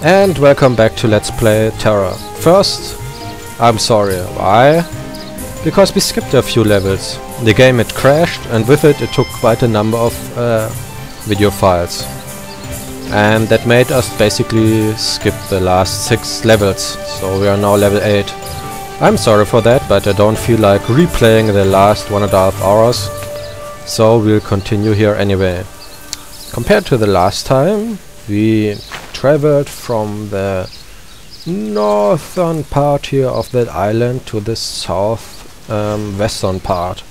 And welcome back to Let's Play Terra. First, I'm sorry, why? Because we skipped a few levels. The game had crashed and with it took quite a number of video files. And that made us basically skip the last 6 levels, so we are now level 8. I'm sorry for that, but I don't feel like replaying the last 1.5 hours, so we'll continue here anyway. Compared to the last time, we traveled from the northern part here of that island to the south western part.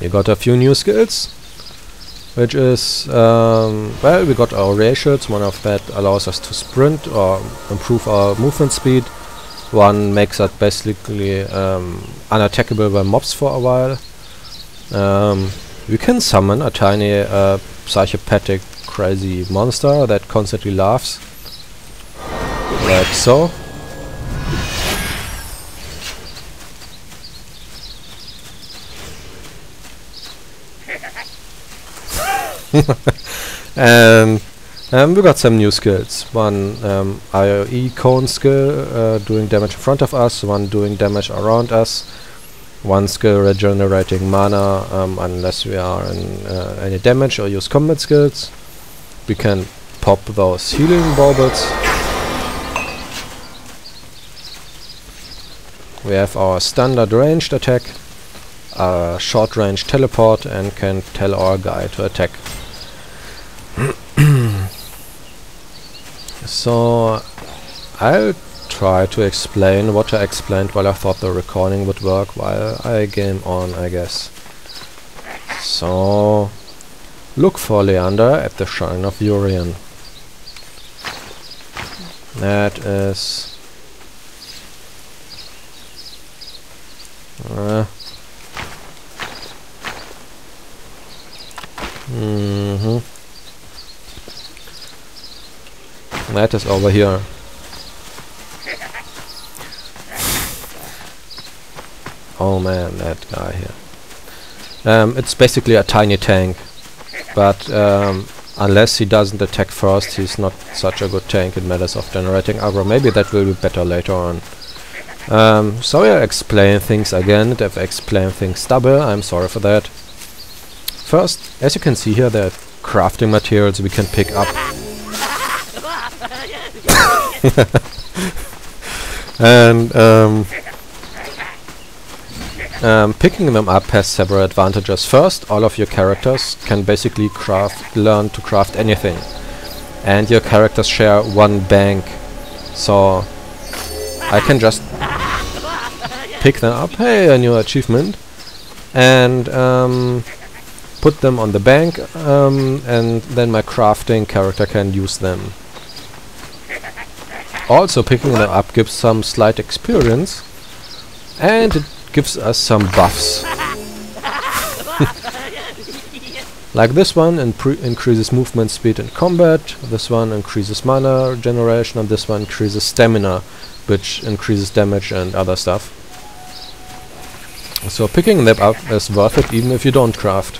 We got a few new skills, which is, well, we got our ratios. One of that allows us to sprint or improve our movement speed. One makes us basically unattackable by mobs for a while. We can summon a tiny psychopathic crazy monster that constantly laughs. Like so. And we got some new skills. One AoE cone skill doing damage in front of us, one doing damage around us, one skill regenerating mana unless we are in any damage or use combat skills. We can pop those healing baubles. We have our standard ranged attack, a short range teleport, and can tell our guy to attack. So I'll try to explain what I explained while I thought the recording would work while I game on, I guess. So look for Leander at the Shrine of Urian. That is that is over here. Oh man, that guy here. It's basically a tiny tank, but unless he doesn't attack first, he's not such a good tank in matters of generating aggro. Maybe that will be better later on. So I'll explain things again. If I explain things double, I'm sorry for that. First, as you can see here, there are crafting materials we can pick up. And picking them up has several advantages. First, all of your characters can basically learn to craft anything, and your characters share one bank, so I can just pick them up, hey, a new achievement, and put them on the bank, and then my crafting character can use them. Also, picking them up gives some slight experience, and it gives us some buffs. Like this one increases movement speed in combat, this one increases mana regeneration, and this one increases stamina, which increases damage and other stuff. So picking them up is worth it even if you don't craft.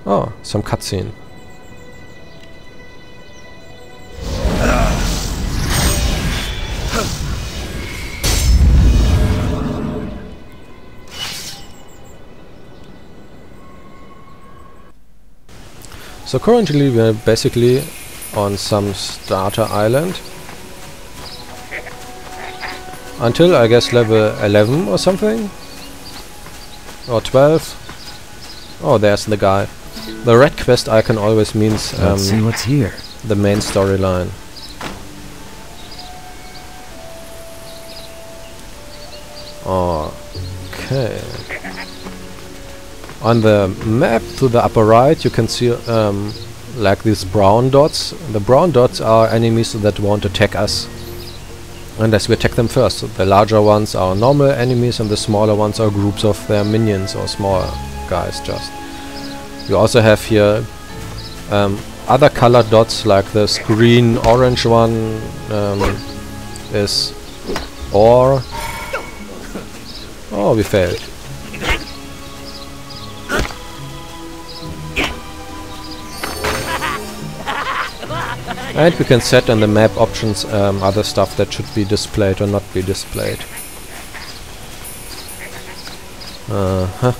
Oh, some cutscene. So currently we are basically on some starter island. Until I guess level 11 or something? Or 12? Oh, there's the guy. The red quest icon always means let's see what's here. The main storyline. Okay. On the map to the upper right you can see like these brown dots. The brown dots are enemies that won't attack us unless we attack them first. So the larger ones are normal enemies and the smaller ones are groups of their minions or smaller guys just. We also have here other colored dots, like this green orange one is ore, Oh, we failed. And we can set in the map options other stuff that should be displayed or not be displayed. Uh-huh.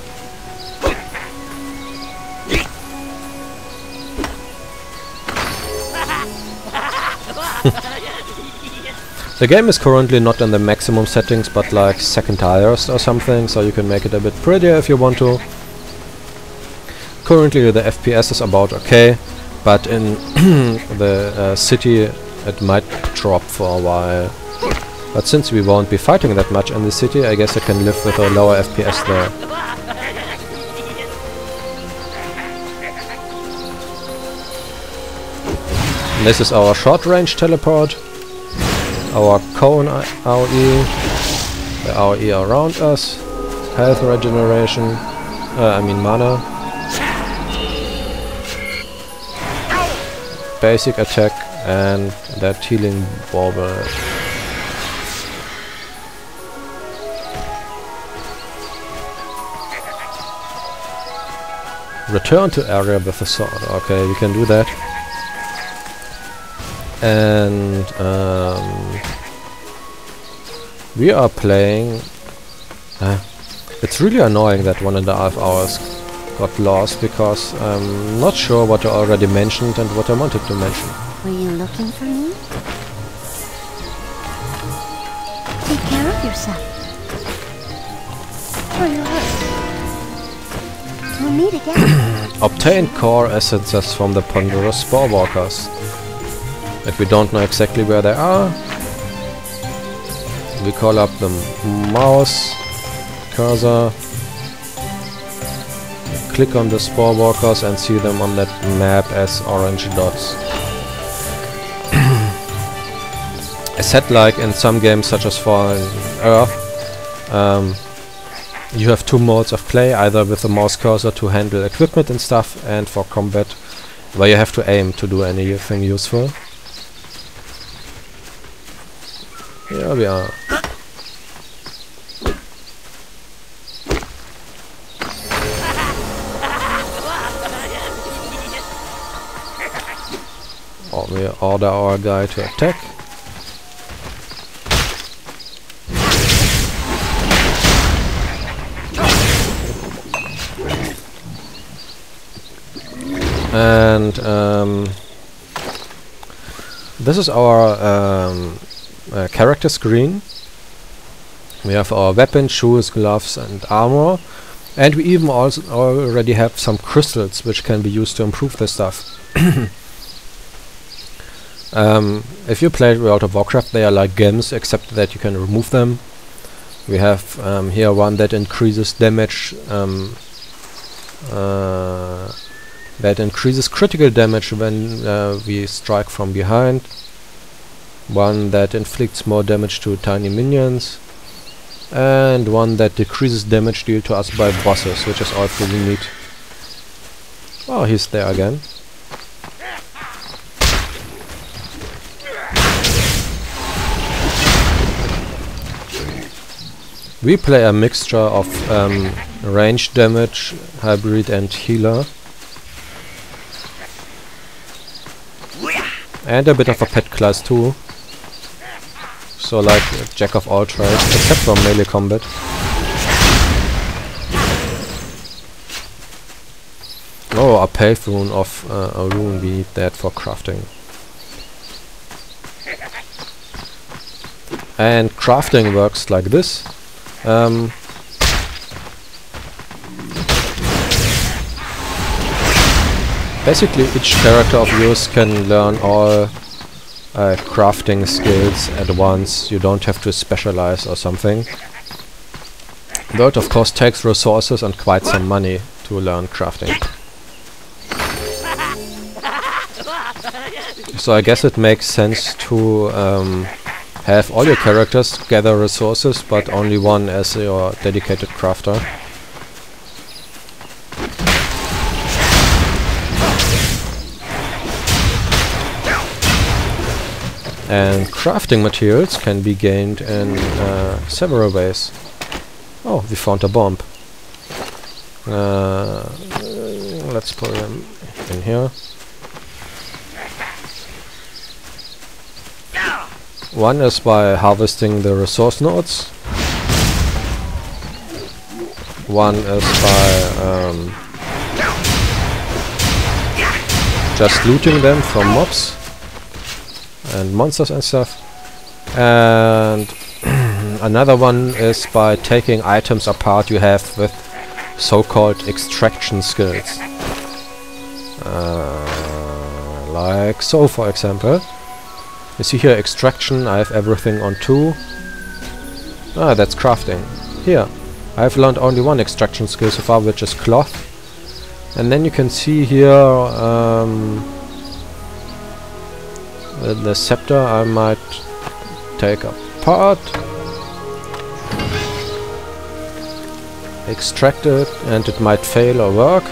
The game is currently not in the maximum settings, but like second highest or something, so you can make it a bit prettier if you want to. Currently the FPS is about okay, but in the city it might drop for a while. But since we won't be fighting that much in the city, I guess I can live with a lower FPS there. This is our short range teleport. Our cone AOE, the AOE around us, health regeneration, I mean mana, basic attack, and that healing bauble. Return to area with the sword. Okay, we can do that. And we are playing. It's really annoying that 1.5 hours got lost because I'm not sure what I already mentioned and what I wanted to mention. Were you looking for me? Take care of yourself. Or you'll hurt. We'll meet again. Obtain core essences from the ponderous spore walkers. If we don't know exactly where they are, we call up the mouse cursor, click on the spore walkers and see them on that map as orange dots. I said, like in some games such as Fallen Earth, you have two modes of play, either with the mouse cursor to handle equipment and stuff, and for combat where you have to aim to do anything useful. Here we are. We order our guy to attack. And this is our character screen. We have our weapon, shoes, gloves and armor, and we even also already have some crystals which can be used to improve the stuff. If you play World of Warcraft, they are like gems, except that you can remove them. We have here one that increases damage, that increases critical damage when we strike from behind. One that inflicts more damage to tiny minions, and one that decreases damage dealt to us by bosses, which is also we need. Oh, he's there again. We play a mixture of range damage, hybrid and healer. And a bit of a pet class too. So like a jack of all trades, except for melee combat. Oh, a pave rune of a rune, we need that for crafting. And crafting works like this. Basically each character of yours can learn all crafting skills at once. You don't have to specialize or something. But of course takes resources and quite some money to learn crafting. So I guess it makes sense to have all your characters gather resources, but only one as your dedicated crafter. And crafting materials can be gained in several ways. Oh, we found a bomb. Let's put them in here. One is by harvesting the resource nodes. One is by just looting them from mobs and monsters and stuff. And another one is by taking items apart you have with so-called extraction skills. Like so, for example. You see here extraction, I have everything on 2. Ah, that's crafting. Here, I have learned only one extraction skill so far, which is cloth. And then you can see here the scepter I might take apart, extract it, and it might fail or work.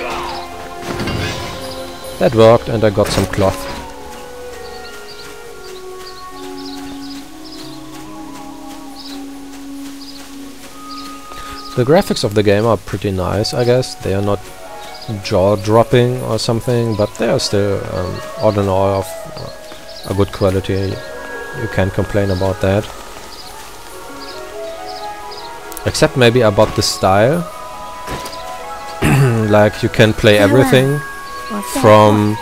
That worked and I got some cloth. The graphics of the game are pretty nice, I guess. They are not jaw-dropping or something, but they are still all in all of a good quality. You can't complain about that. Except maybe about the style. Like you can play everything from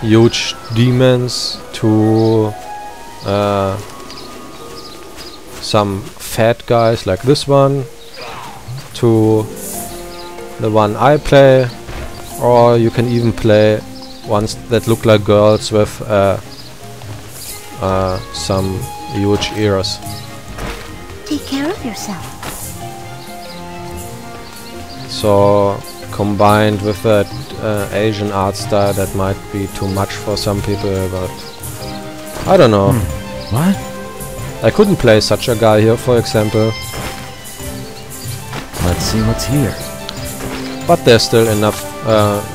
huge demons to some fat guys like this one, to the one I play, or you can even play ones that look like girls with some huge ears. Take care of yourself. So combined with that Asian art style, that might be too much for some people, but I don't know. What? I couldn't play such a guy here, for example. Let's see what's here. But there's still enough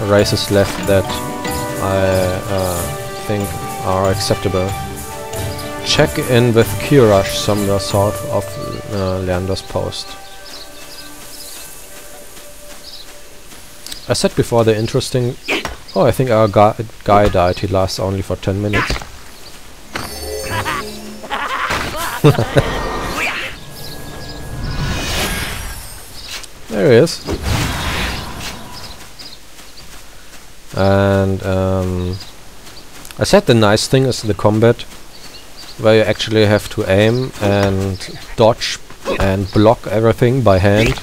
races left that I think are acceptable. Check in with Kirash somewhere south of Leander's Post. I said before the interesting... Oh, I think our guy died. He lasts only for 10 minutes. There he is. And I said the nice thing is the combat, where you actually have to aim and dodge and block everything by hand,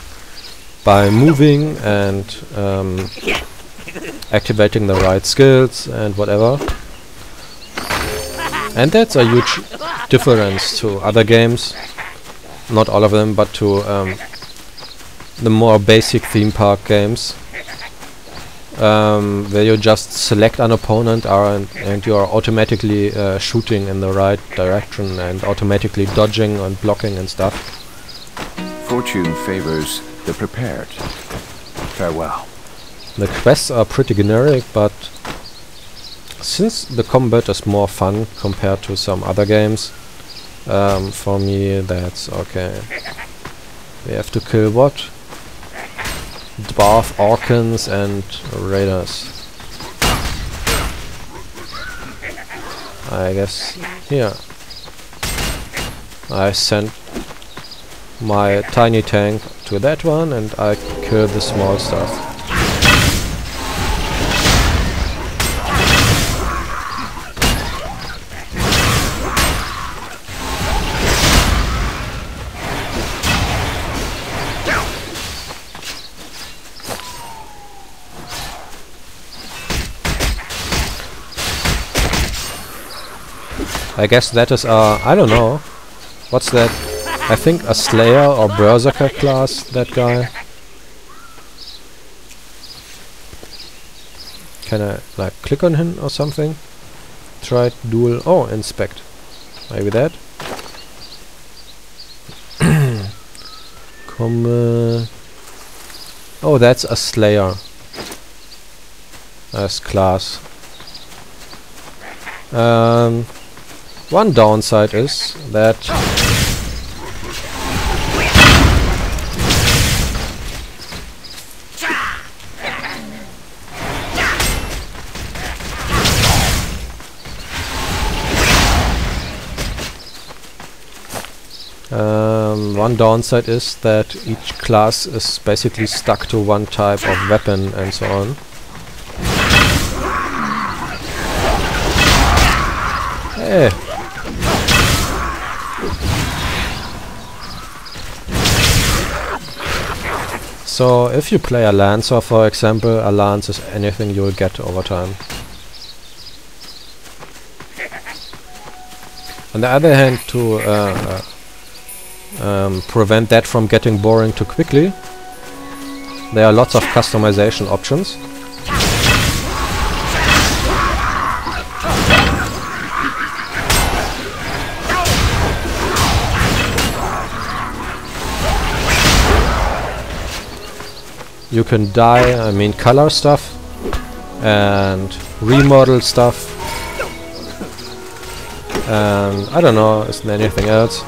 by moving and activating the right skills and whatever. And that's a huge difference to other games. Not all of them, but to the more basic theme park games, where you just select an opponent and you are automatically shooting in the right direction and automatically dodging and blocking and stuff. Fortune favors the prepared. Farewell. The quests are pretty generic, but since the combat is more fun compared to some other games, for me that's okay. We have to kill what? Dwarf Orkans and Raiders. I guess here. I sent my tiny tank to that one and I kill the small stuff. I guess that is I don't know. What's that? I think a Slayer or Berserker class, that guy. Can I like click on him or something? Try dual, oh, inspect. Maybe that? Oh, that's a Slayer as class. One downside is that one downside is that each class is basically stuck to one type of weapon and so on. Hey! So if you play a Lancer, for example, a lance is anything you'll get over time. On the other hand, to prevent that from getting boring too quickly, there are lots of customization options. You can color stuff and remodel stuff. And I don't know, is there anything else?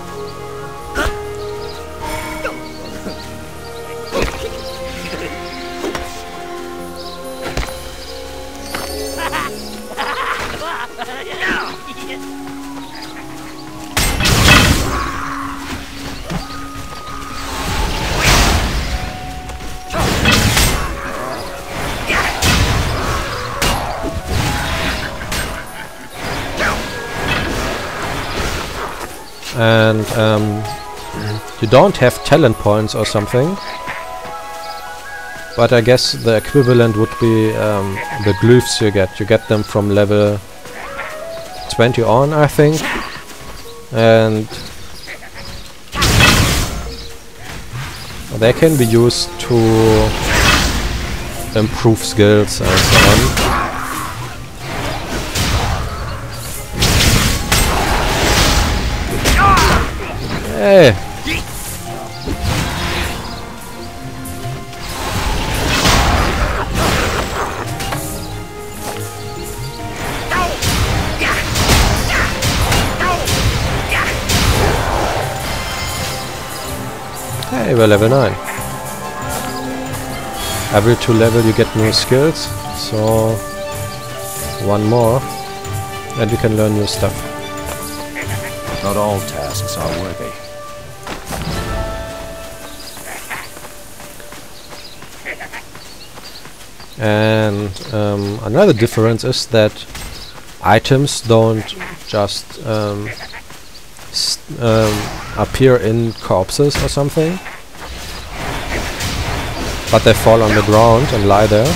And you don't have talent points or something, but I guess the equivalent would be the glyphs you get. You get them from level 20 on, I think, and they can be used to improve skills and so on. Hey! Hey, we're level 9. Every 2 level you get new skills, so one more and you can learn new stuff. Not all tasks are worthy. And another difference is that items don't just appear in corpses or something, but they fall on the ground and lie there.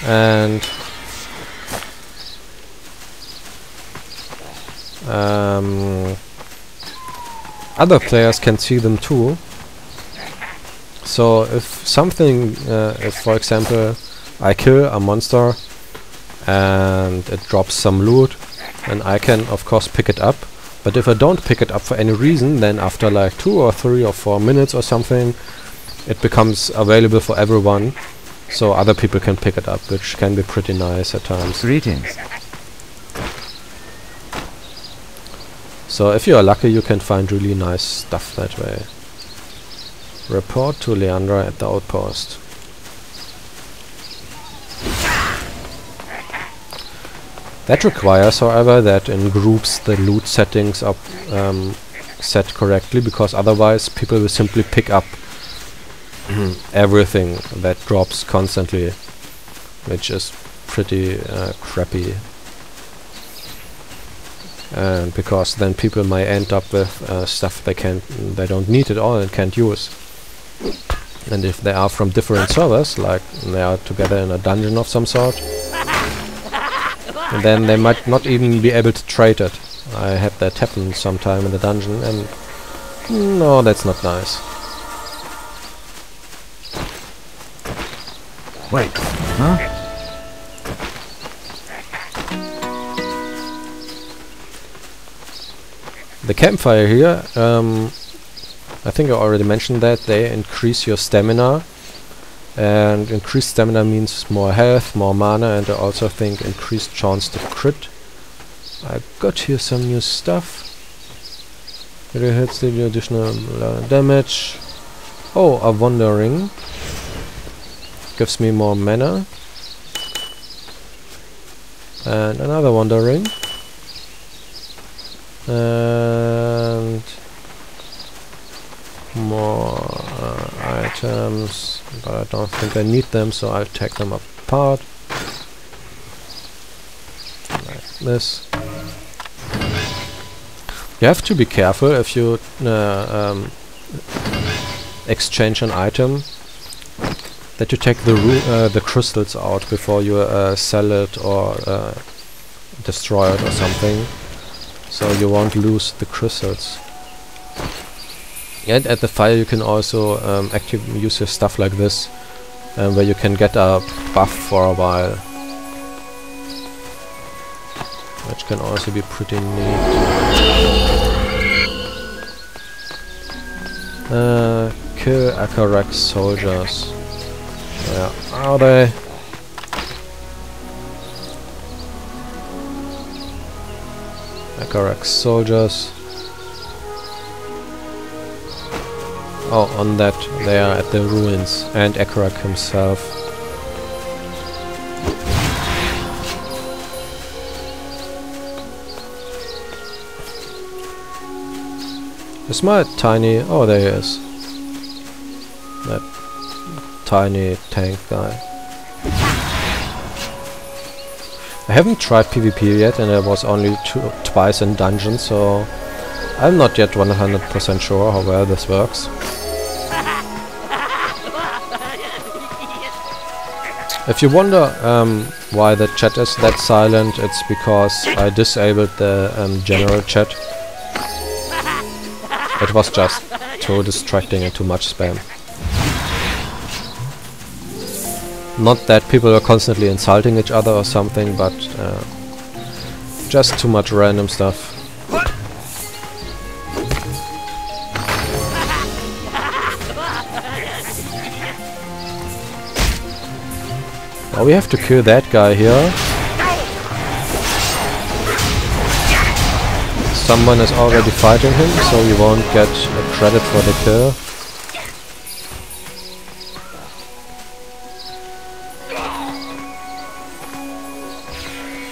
And other players can see them too. So if something, if for example I kill a monster and it drops some loot, then I can of course pick it up. But if I don't pick it up for any reason, then after like 2 or 3 or 4 minutes or something, it becomes available for everyone, so other people can pick it up, which can be pretty nice at times. Greetings. So if you are lucky, you can find really nice stuff that way. Report to Leandra at the outpost. That requires, however, that in groups the loot settings are set correctly, because otherwise people will simply pick up everything that drops constantly, which is pretty crappy. And because then people might end up with stuff they don't need at all and can't use. And if they are from different servers, like they are together in a dungeon of some sort, then they might not even be able to trade it. I had that happen sometime in the dungeon, and no, that's not nice. Wait, huh? The campfire here, I think I already mentioned that, they increase your stamina, and increased stamina means more health, more mana, and I also think increased chance to crit. I got here some new stuff. It hits the additional damage. Oh, a wandering. gives me more mana. And another Wonder Ring. And more items, but I don't think I need them, so I'll take them apart. Like this. You have to be careful if you exchange an item, that you take the crystals out before you sell it or destroy it or something, so you won't lose the crystals. And at the fire you can also use your stuff like this, where you can get a buff for a while, which can also be pretty neat. Kill Akarak soldiers. Where are they? Akarak soldiers. Oh, on that, they are at the ruins, and Akarak himself. Is my tiny... oh, there he is. That tiny tank guy. I haven't tried PvP yet, and I was only twice in dungeon, so I'm not yet 100% sure how well this works. If you wonder why the chat is that silent, it's because I disabled the general chat. It was just too distracting and too much spam. Not that people are constantly insulting each other or something, but just too much random stuff. Now we have to kill that guy here. Someone is already fighting him, so you won't get credit for the kill.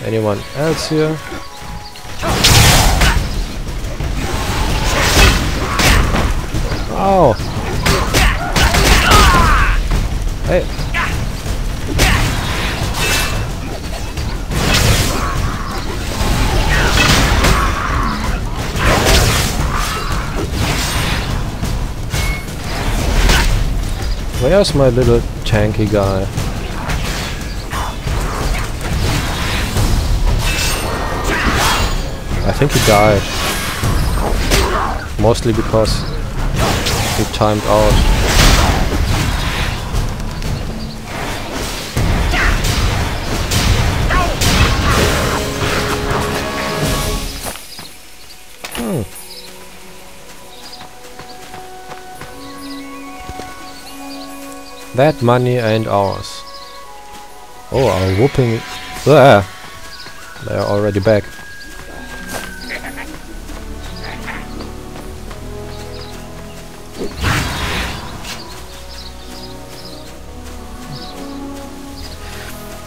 Anyone else here? Oh! Hey! Where's my little tanky guy? I think he died. Mostly because he timed out. That money ain't ours. Oh, our whooping... there! They're already back.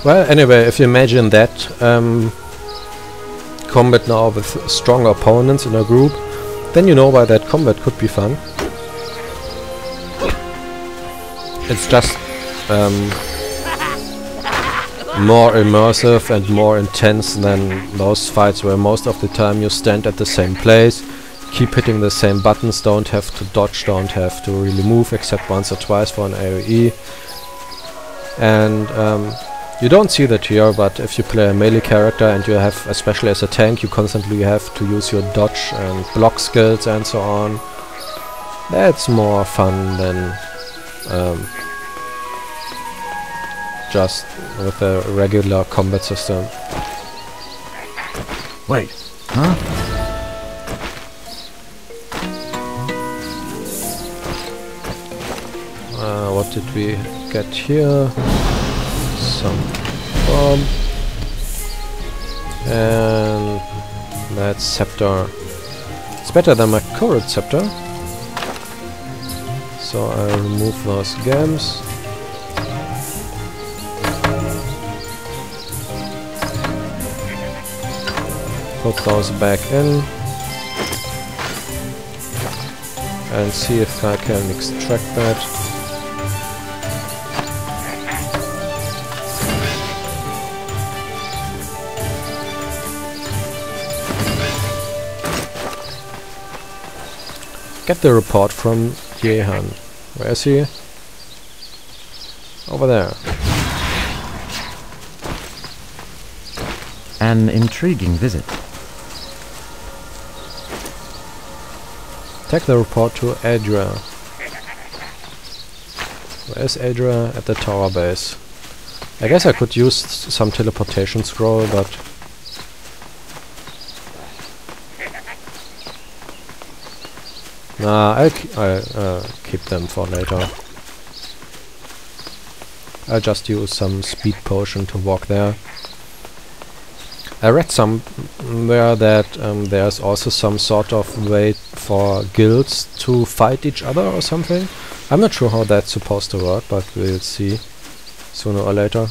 Well, anyway, if you imagine that combat now with stronger opponents in a group, then you know why that combat could be fun. It's just more immersive and more intense than those fights where most of the time you stand at the same place, keep hitting the same buttons, don't have to dodge, don't have to really move except once or twice for an AoE. And you don't see that here, but if you play a melee character and you have, especially as a tank, you constantly have to use your dodge and block skills and so on. That's more fun than just with a regular combat system. Wait, huh? What did we get here? Some bomb. And that scepter. It's better than my current scepter. So I'll remove those gems. Put those back in. And see if I can extract that. Get the report from Jehan. Where is he? Over there. An intriguing visit. Take the report to Adria. Where is Adria? At the tower base. I guess I could use some teleportation scroll, but nah, I'll keep them for later. I'll just use some speed potion to walk there. I read somewhere that there's also some sort of way for guilds to fight each other or something. I'm not sure how that's supposed to work, but we'll see sooner or later.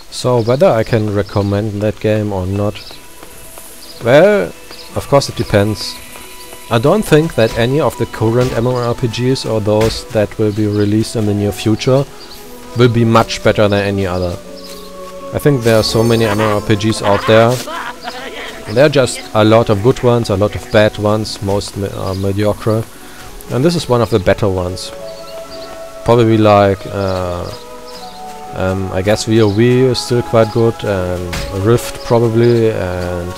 So whether I can recommend that game or not, well, of course it depends. I don't think that any of the current MMORPGs or those that will be released in the near future will be much better than any other. I think there are so many MMORPGs out there. There are just a lot of good ones, a lot of bad ones, most are mediocre. And this is one of the better ones. Probably like I guess WoW is still quite good, and Rift probably, and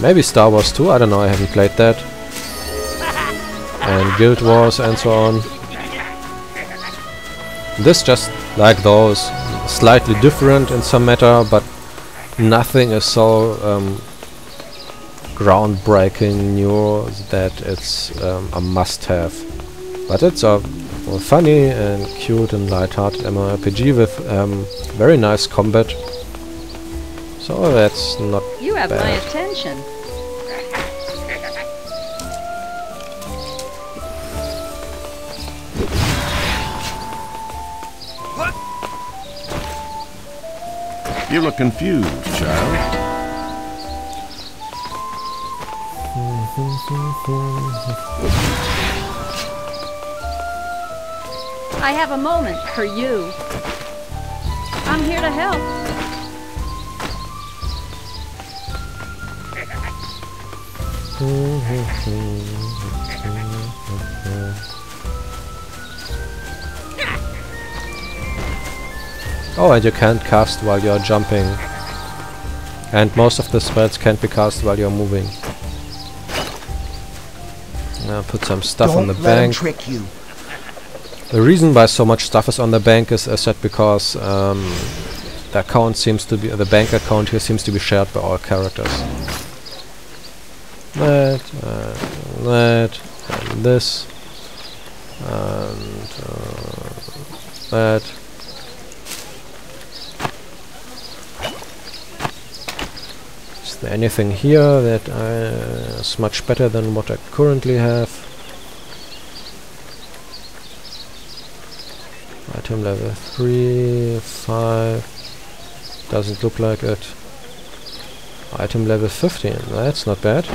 maybe Star Wars 2, I don't know, I haven't played that. And Guild Wars and so on. This just like those, slightly different in some matter, but nothing is so groundbreaking new that it's a must-have. But it's a funny and cute and light-hearted MMORPG with very nice combat. So that's not You have bad. my attention. You look confused, child. I have a moment for you. I'm here to help. Oh, and you can't cast while you're jumping. And most of the spells can't be cast while you're moving. Now put some stuff on the bank. Trick you. The reason why so much stuff is on the bank is that because the account seems to be the bank account here seems to be shared by all characters. That, and this, and that. Is there anything here that is much better than what I currently have? Item level 3, 5, doesn't look like it. Item level 15, that's not bad.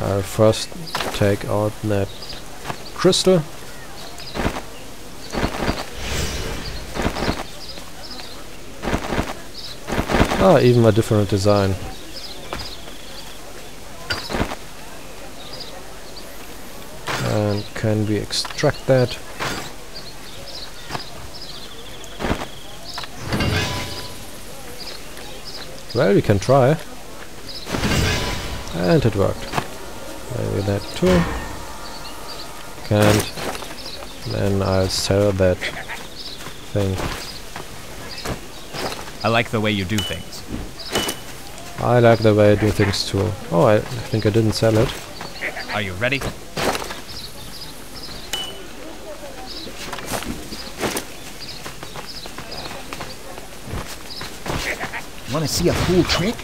I'll first take out that crystal. Ah, even a different design. And can we extract that? Well, we can try. And it worked. Maybe that too. Can't. Then I'll sell that thing. I like the way you do things. I like the way I do things too. Oh, I think I didn't sell it. Are you ready? Want to see a cool trick?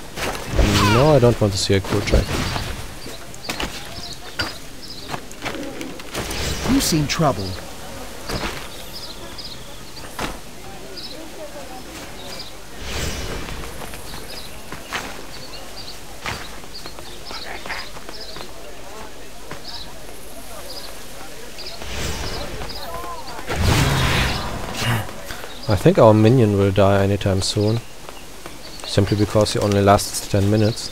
No, I don't want to see a cool trick. You seem troubled. I think our minion will die anytime soon. Simply because he only lasts 10 minutes.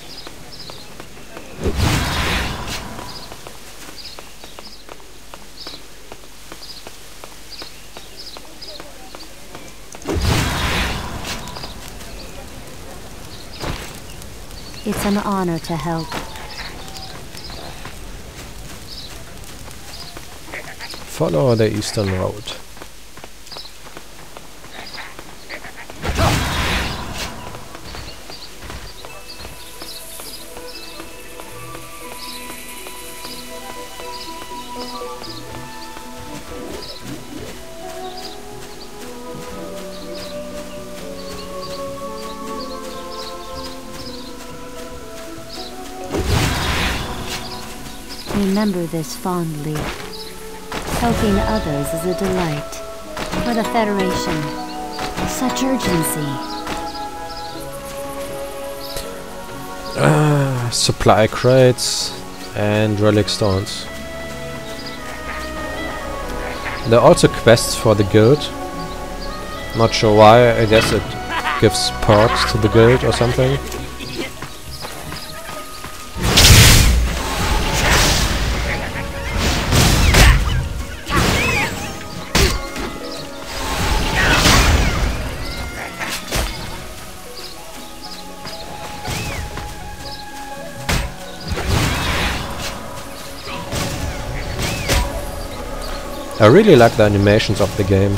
It's an honor to help. Follow the eastern road. Remember this fondly. Helping others is a delight. For the Federation, such urgency. Supply crates and relic stones. There are also quests for the guild. Not sure why, I guess it gives perks to the guild or something. I really like the animations of the game.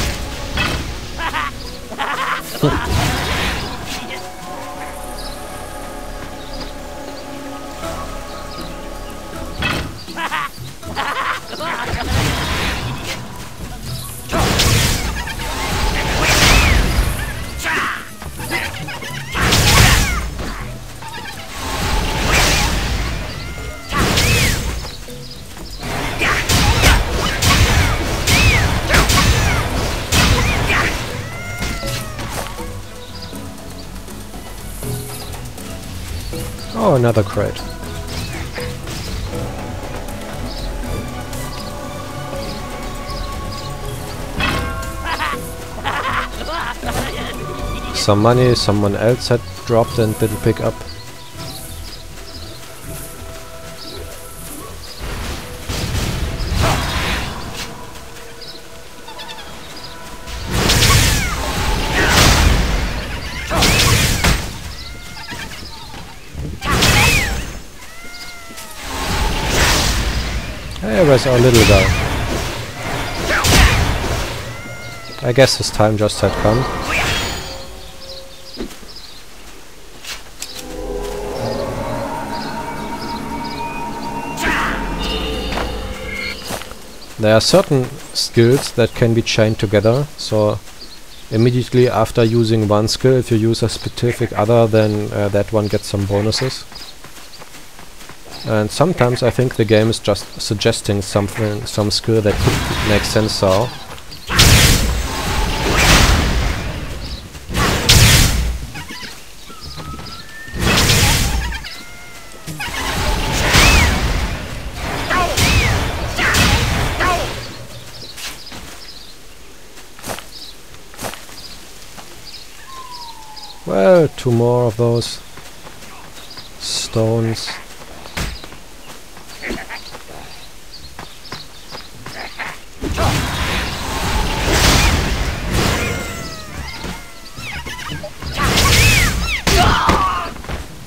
Oh, another crate. Some money someone else had dropped and didn't pick up. Hey, where's our little guy? I guess his time just had come. There are certain skills that can be chained together, so immediately after using one skill, if you use a specific other, then that one gets some bonuses. And sometimes I think the game is just suggesting something, some skill that could make sense so. Well, two more of those stones.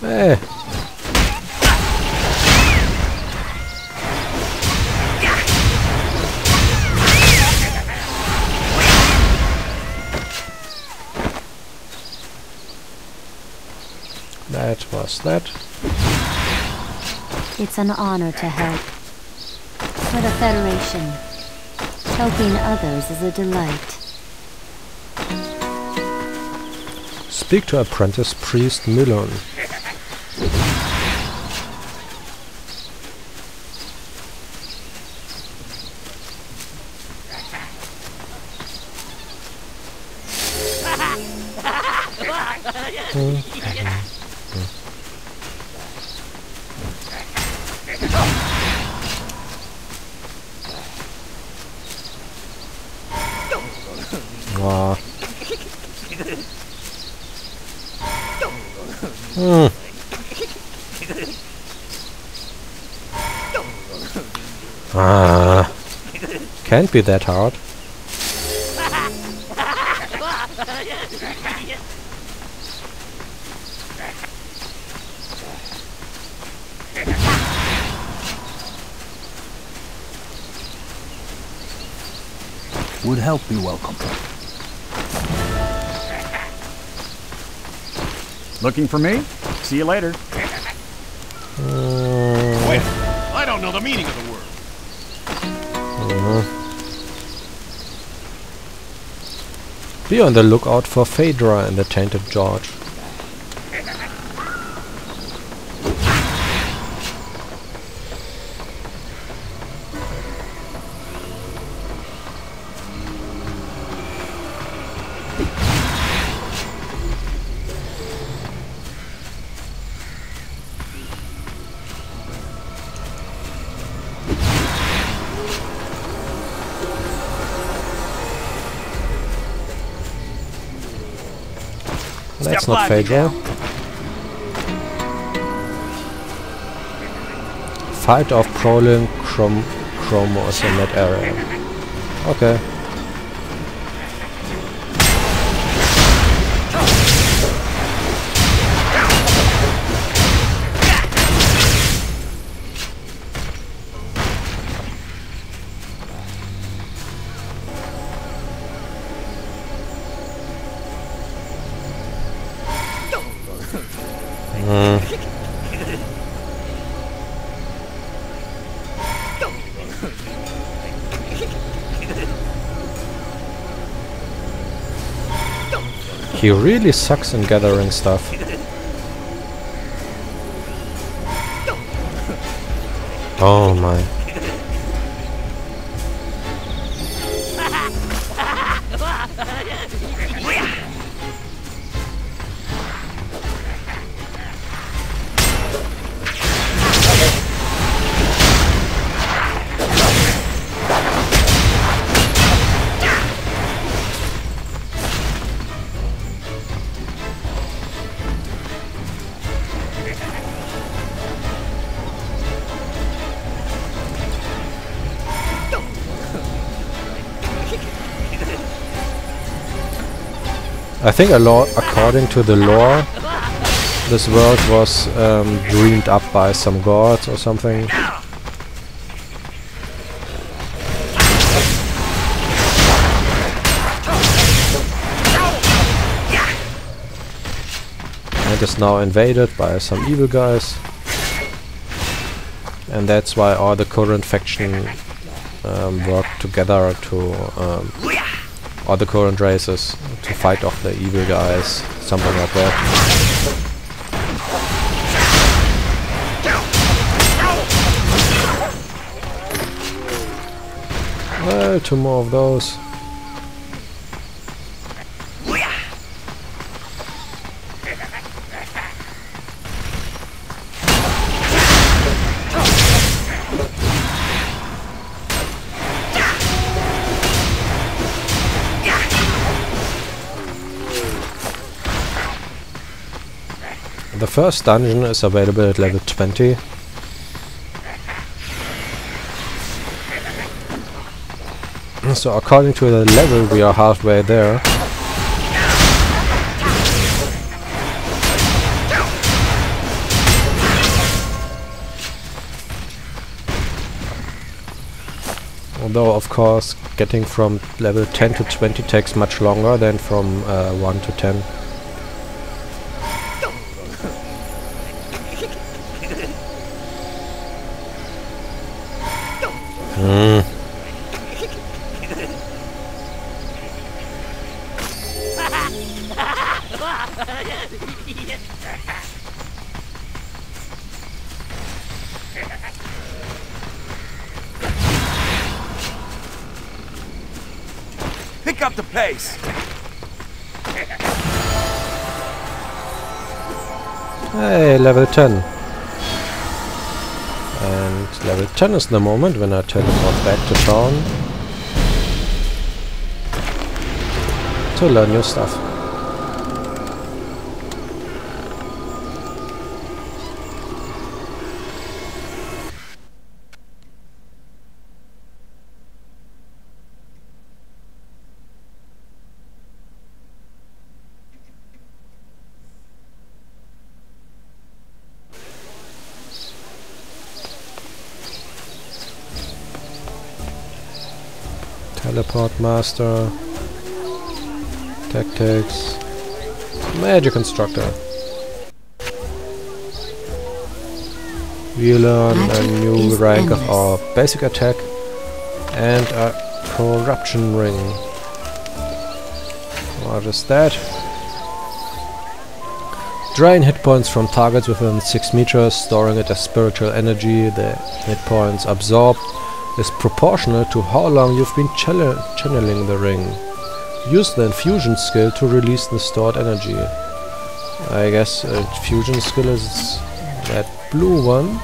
Hey. That was that. It's an honor to help. For the Federation, helping others is a delight. Speak to apprentice priest Milon. Ah. Ah. Can't be that hard. Would help be welcome. Looking for me? See you later. Wait, I don't know the meaning of the word. Be on the lookout for Phaedra and the Tainted George. That's not Phaedra. Fight of prowling chromos in that area. Okay. He really sucks in gathering stuff. Oh my. I think according to the lore, this world was dreamed up by some gods or something. And is now invaded by some evil guys. And that's why all the current faction work together to all the current races to fight off the evil guys, something like that. Well, 2 more of those. The first dungeon is available at level 20. So according to the level we are halfway there. Although of course getting from level 10 to 20 takes much longer than from 1 to 10. Pick up the pace. Hey, level 10. And level 10 is the moment when I teleport back to town to learn new stuff. Teleport Master, Tactics, Magic Instructor. We learn a new rank of our basic attack and a corruption ring. What is that? Drain hit points from targets within 6 meters, storing it as spiritual energy. The hit points absorbed is proportional to how long you've been channeling the ring. Use the infusion skill to release the stored energy. I guess infusion skill is that blue one.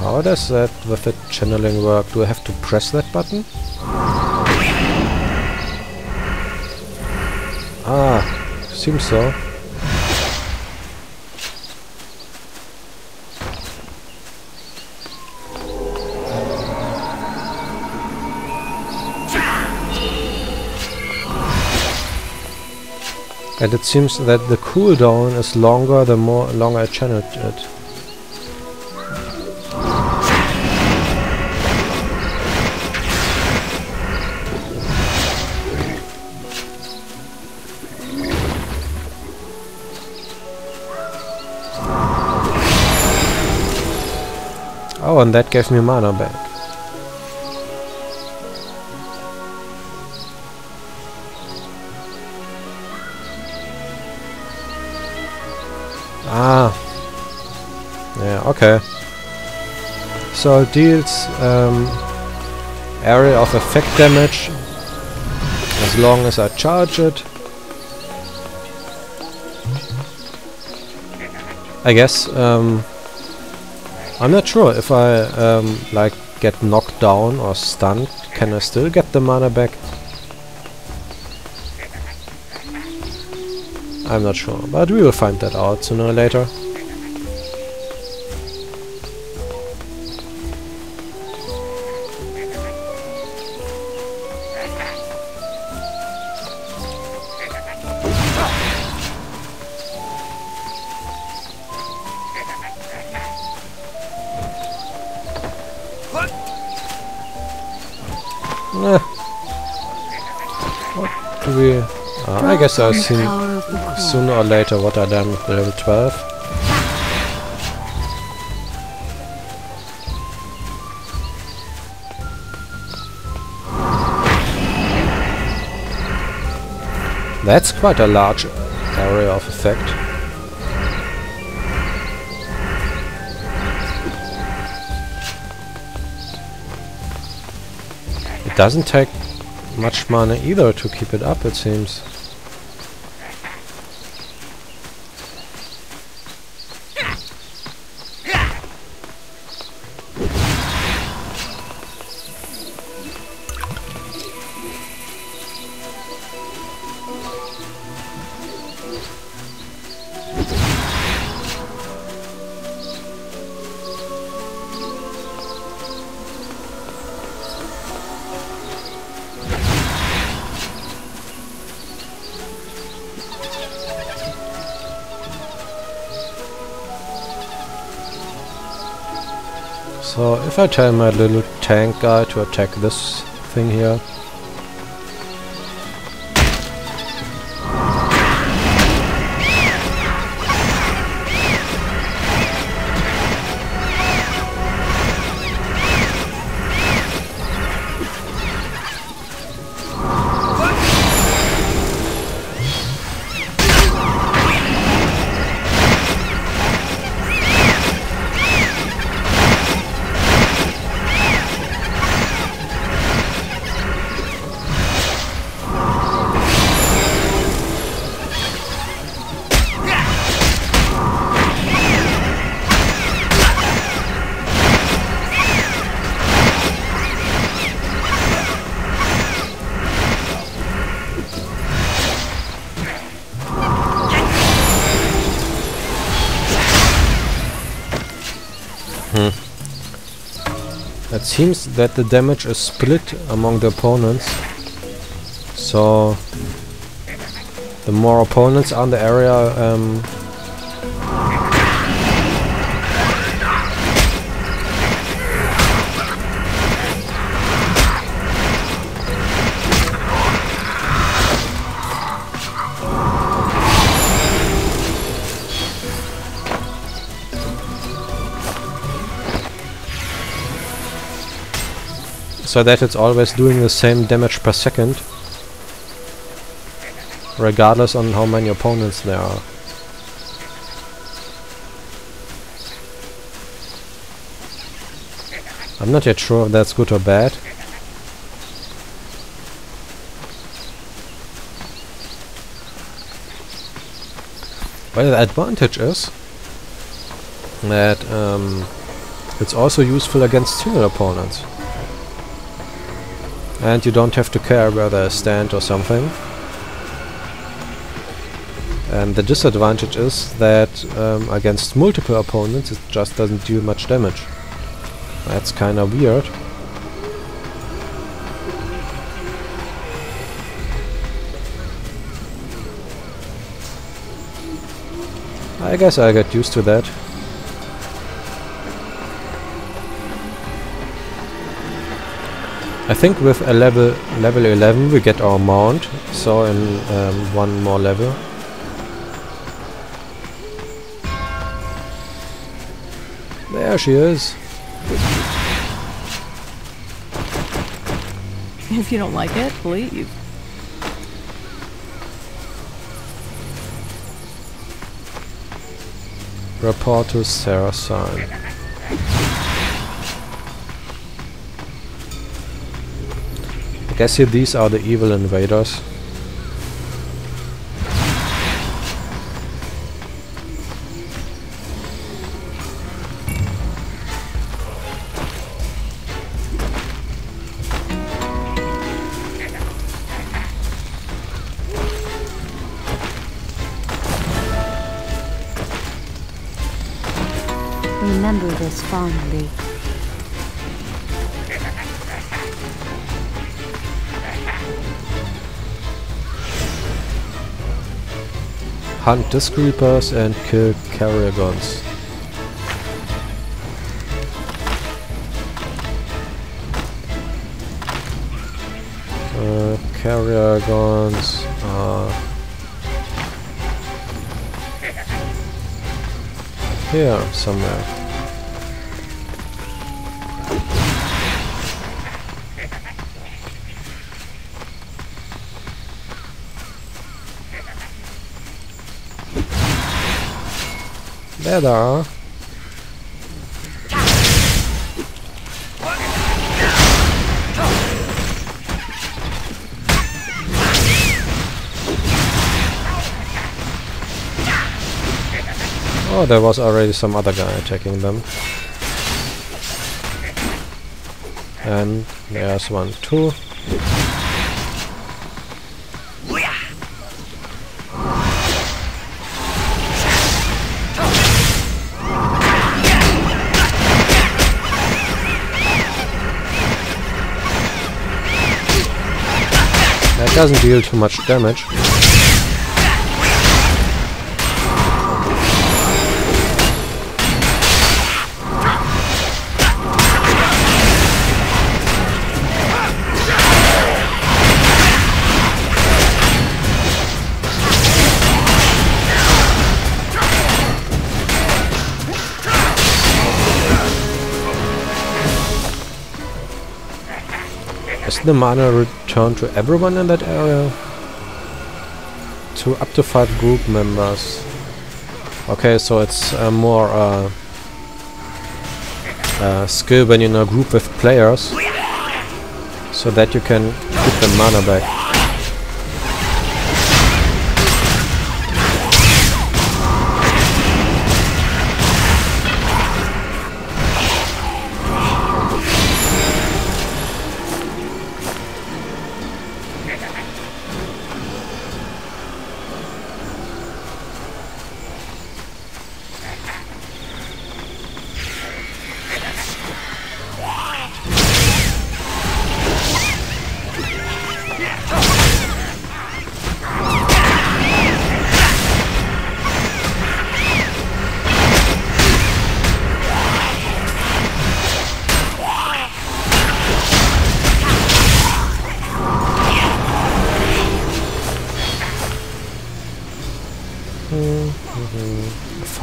How does that with the channeling work? Do I have to press that button? Ah, seems so. And it seems that the cooldown is longer the longer I channeled it. Oh, and that gave me mana back. Ah. Yeah, okay. So it deals area of effect damage as long as I charge it. I guess I'm not sure if I like get knocked down or stunned, can I still get the mana back? I'm not sure, but we will find that out sooner or later. What do we... I guess I'll see sooner or later what I done with level 12. That's quite a large area of effect. It doesn't take much mana either to keep it up, it seems. So if I tell my little tank guy to attack this thing here. It seems that the damage is split among the opponents. So the more opponents are in the area, so that it's always doing the same damage per second, regardless on how many opponents there are. I'm not yet sure if that's good or bad. Well, the advantage is that it's also useful against single opponents. And you don't have to care whether they stand or something. And the disadvantage is that against multiple opponents it just doesn't do much damage. That's kinda weird. I guess I get used to that. I think with a level 11 we get our mount, so in one more level. There she is. If you don't like it, leave. Report to Sarah sign. I guess here these are the evil invaders. Remember this fondly. Hunt disc creepers and kill carrier guns. Carrier guns are here somewhere. There they are. Oh, there was already some other guy attacking them. And there's one too. That doesn't deal too much damage. Is the mana returned to everyone in that area? To up to 5 group members. Okay, so it's more skill when you're in a group with players, so that you can get the mana back.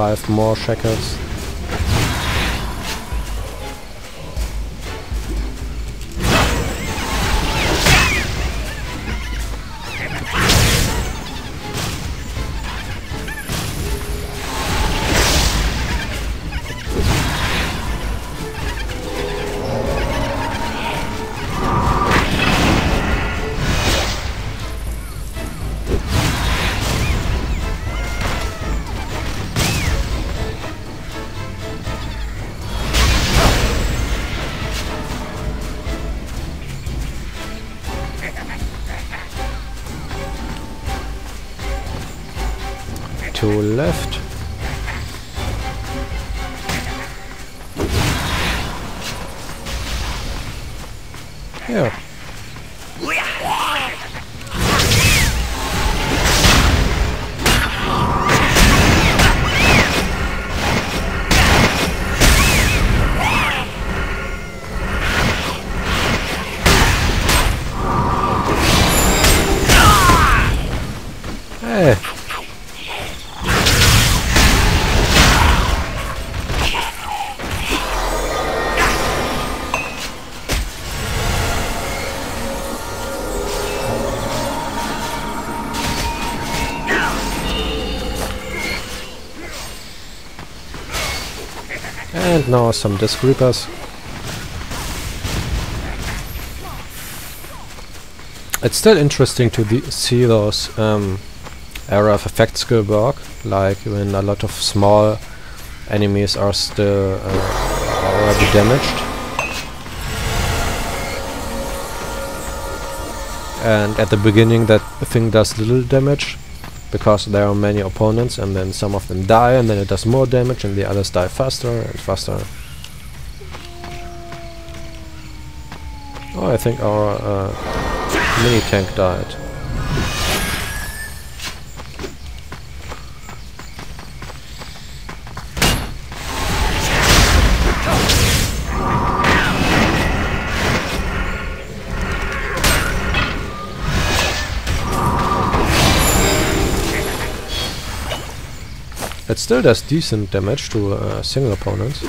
5 more shackles. Two left. Yeah. Hey. And now some disc reapers. It's still interesting to see those area of effect skill work, like when a lot of small enemies are still already damaged. And at the beginning that thing does little damage, because there are many opponents, and then some of them die, and then it does more damage, and the others die faster and faster. Oh, I think our mini tank died. It still does decent damage to single opponents.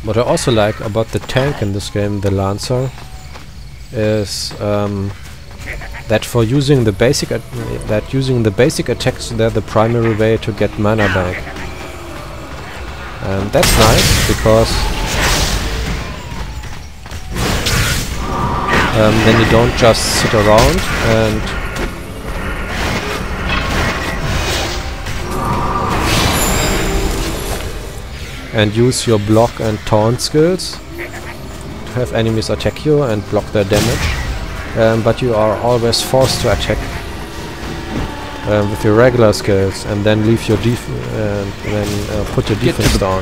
What I also like about the tank in this game, the Lancer, is that for using the basic attacks, they're the primary way to get mana back. And that's nice, because then you don't just sit around and use your block and taunt skills to have enemies attack you and block their damage, but you are always forced to attack with your regular skills and then leave your put your defense down.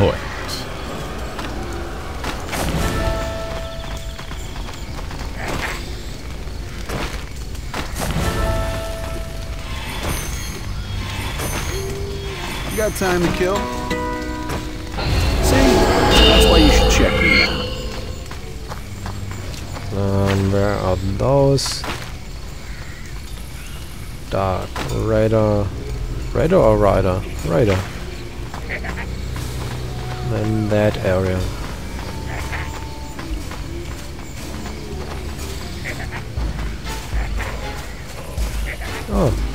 You got time to kill? See? That's why you should check me out. Where are those? Dark Raider. Raider or Rider? Raider. In that area. Oh.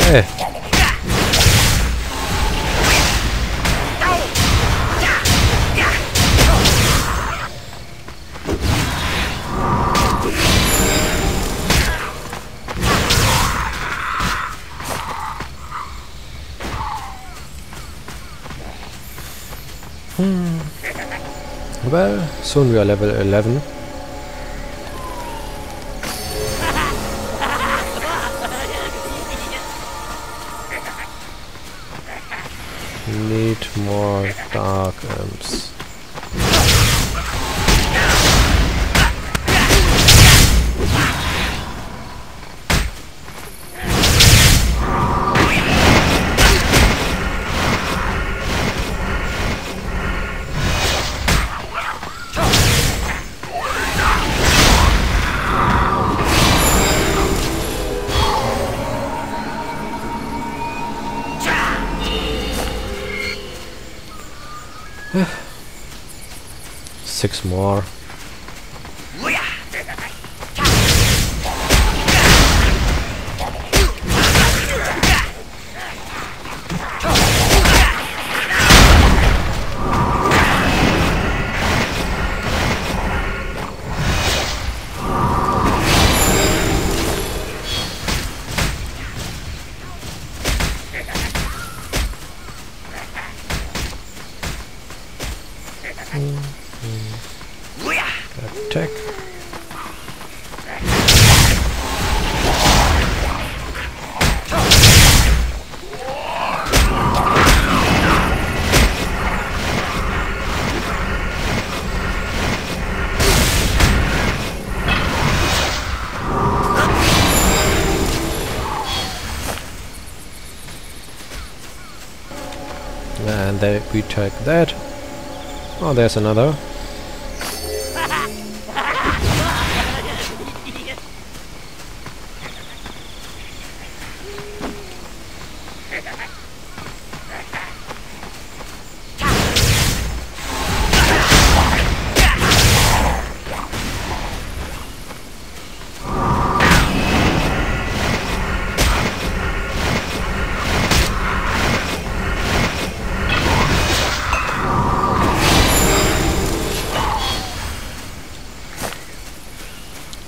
Hey. Well, soon we are level 11. Need more dark imps. Six more. Attack. And we take that. Oh, there's another.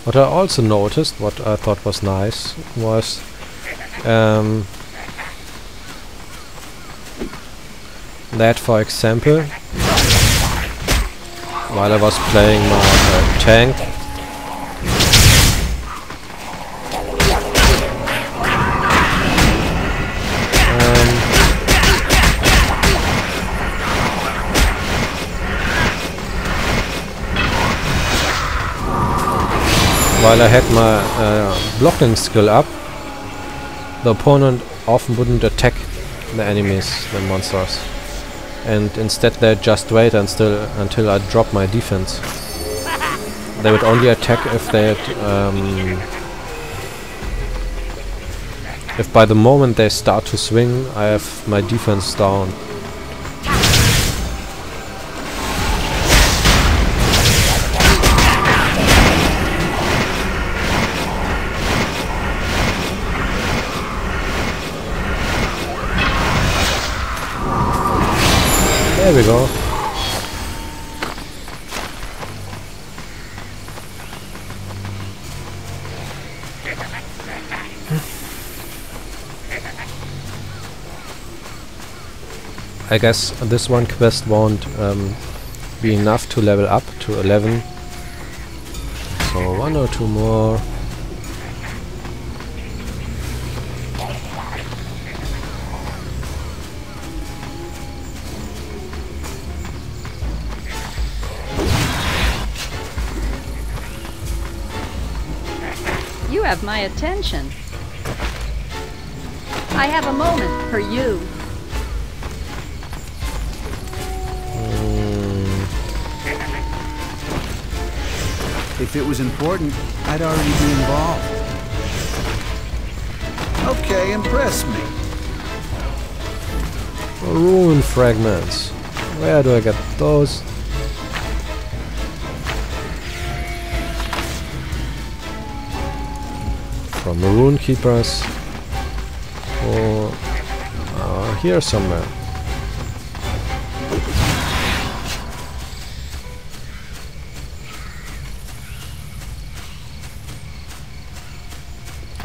What I also noticed, what I thought was nice, was that, for example, while I was playing my tank, while I had my blocking skill up, the opponent often wouldn't attack the enemies, the monsters, and instead they just wait until I drop my defense. They would only attack if they had, if by the moment they start to swing, I have my defense down. There we go. I guess this one quest won't be enough to level up to 11. So 1 or 2 more. You have my attention. I have a moment for you. If it was important, I'd already be involved. Okay, impress me. Rune fragments. Where do I get those? From rune keepers. Or here somewhere.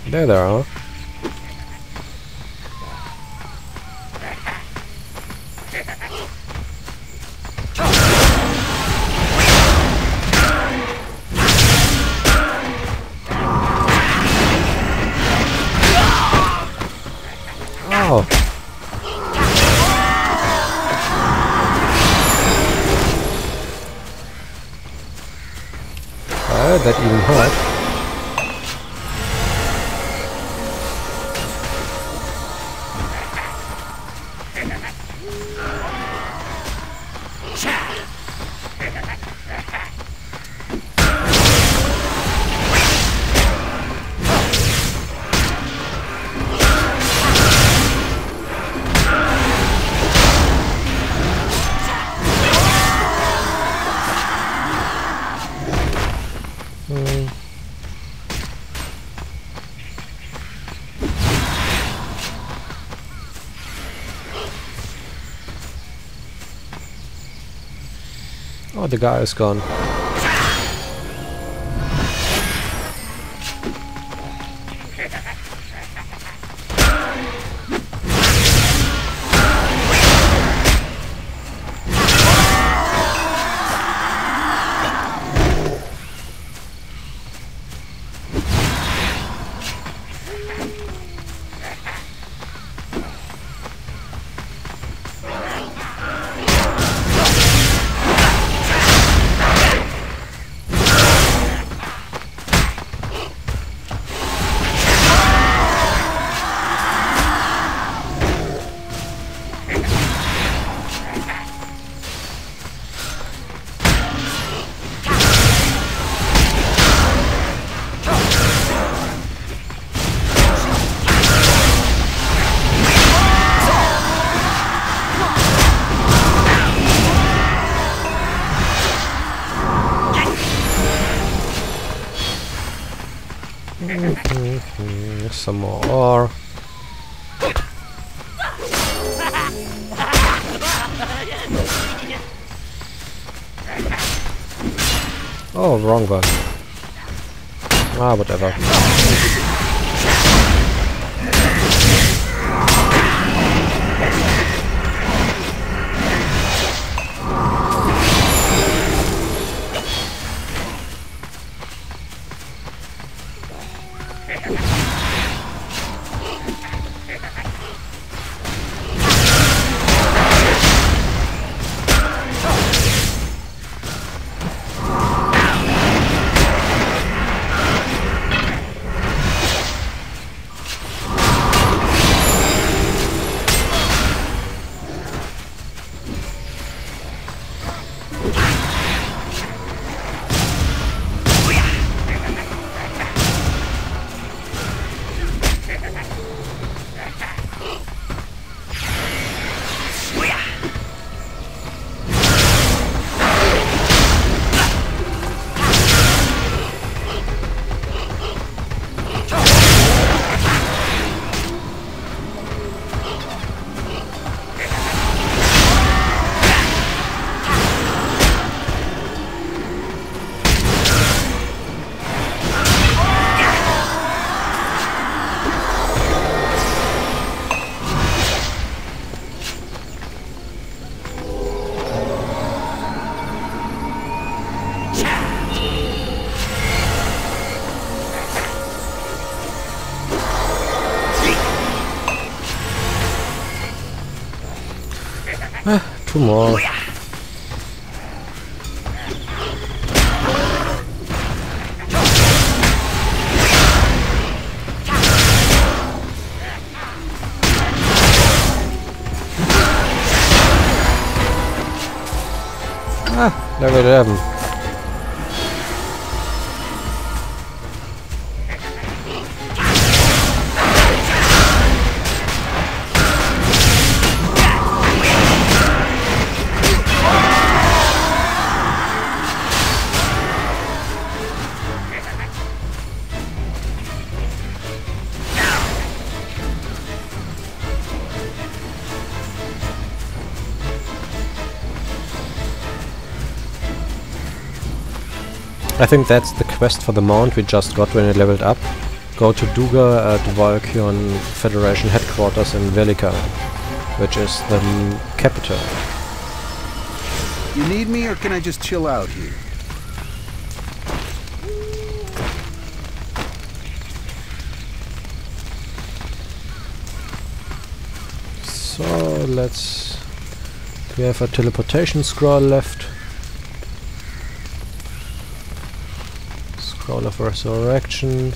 There they are. Oh. That even hurt. Oh, the guy is gone. Some more ore. Oh, wrong one. Ah, whatever. Two more. Level 11. I think that's the quest for the mount we just got when we leveled up. Go to Duga at Volkion Federation headquarters in Velika, which is the capital. You need me, or can I just chill out here? So let's... we have a teleportation scroll left. Scroll of Resurrection.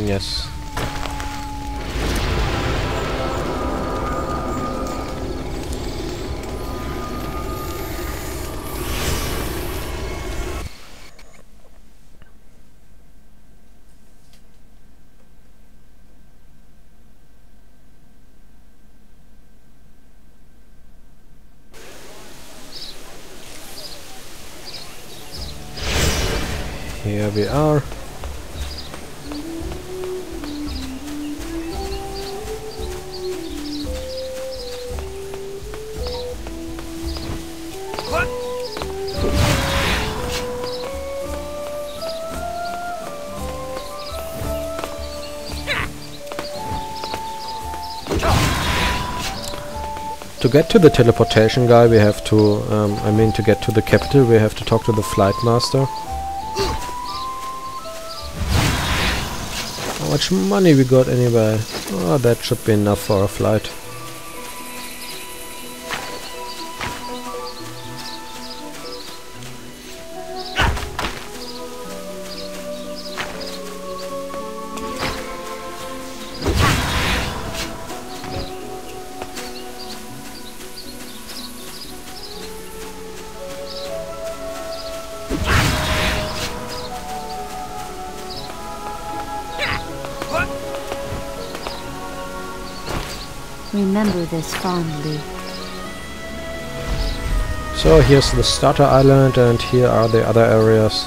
Yes. Here we are. To get to the teleportation guy we have to, to get to the capital we have to talk to the flight master. How much money we got anyway? Oh, that should be enough for a flight. Remember this fondly. So here's the starter island and here are the other areas.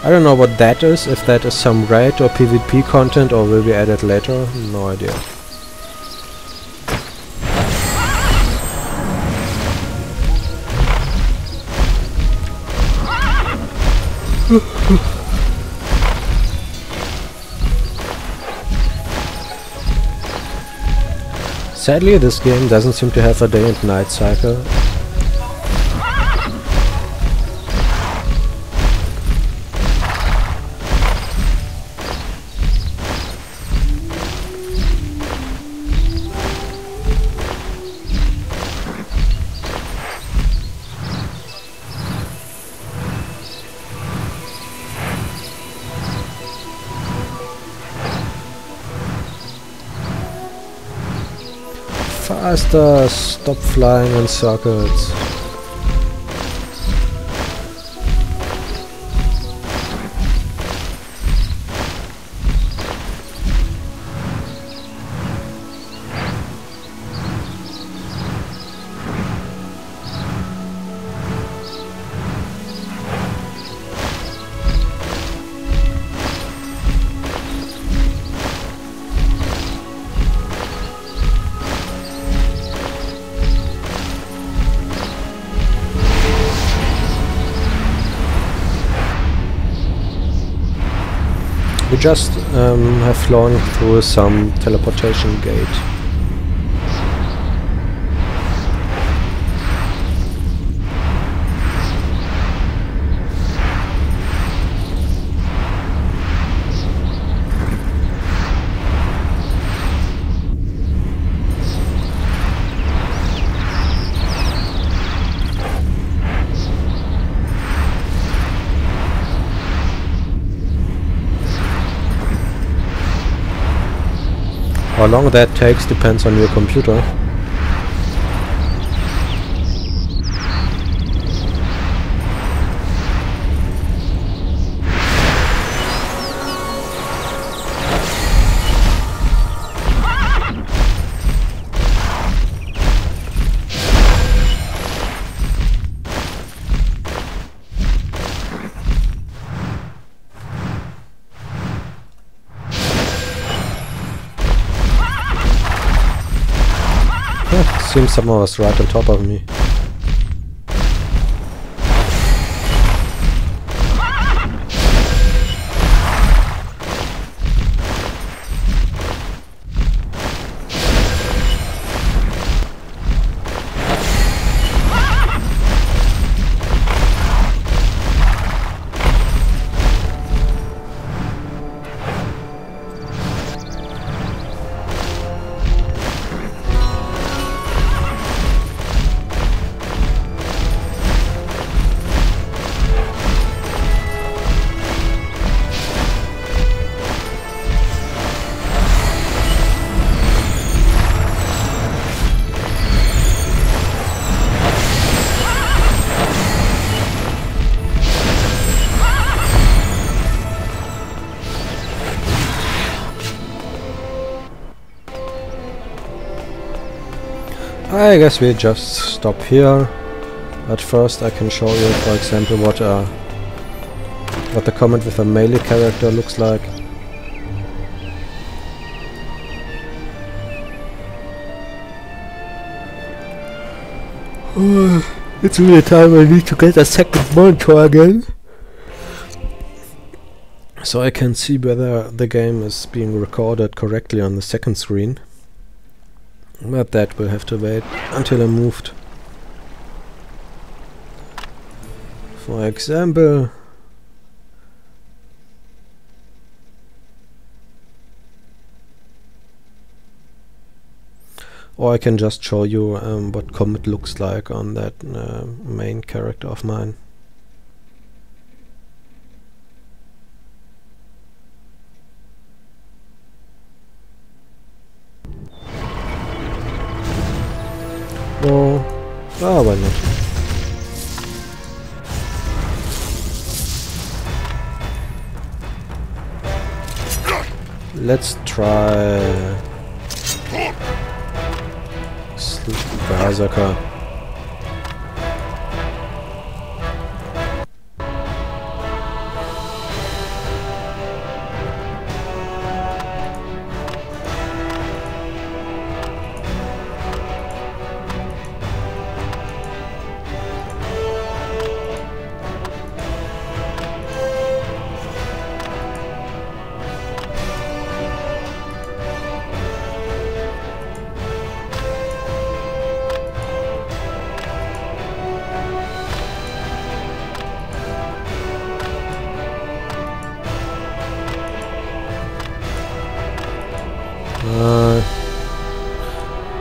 I don't know what that is, if that is some raid or PvP content or will be added later, no idea. Sadly, this game doesn't seem to have a day and night cycle. Faster! Stop flying in circles. We just have flown through some teleportation gate. How long that takes depends on your computer. Seems someone was right on top of me. I guess we just stop here. But first I can show you, for example, what the combat with a melee character looks like. It's really time I need to get a second monitor again, so I can see whether the game is being recorded correctly on the second screen. But that will have to wait until I'm moved. For example, or I can just show you what combat looks like on that main character of mine. No, why not? Let's try Berserker.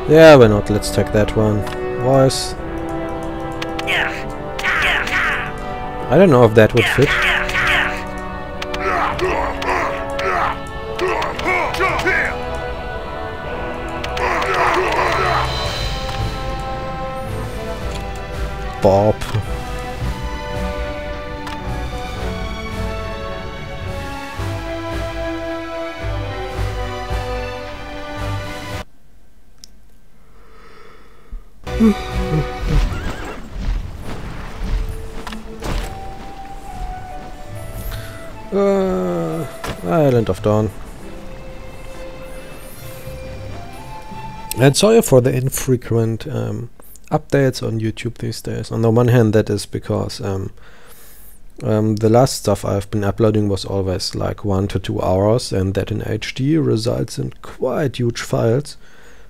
Yeah, why not? Let's take that one. Voice. I don't know if that would fit. Bob. Island of Dawn. And sorry for the infrequent updates on YouTube these days. On the one hand, that is because the last stuff I've been uploading was always like 1 to 2 hours, and that in HD results in quite huge files.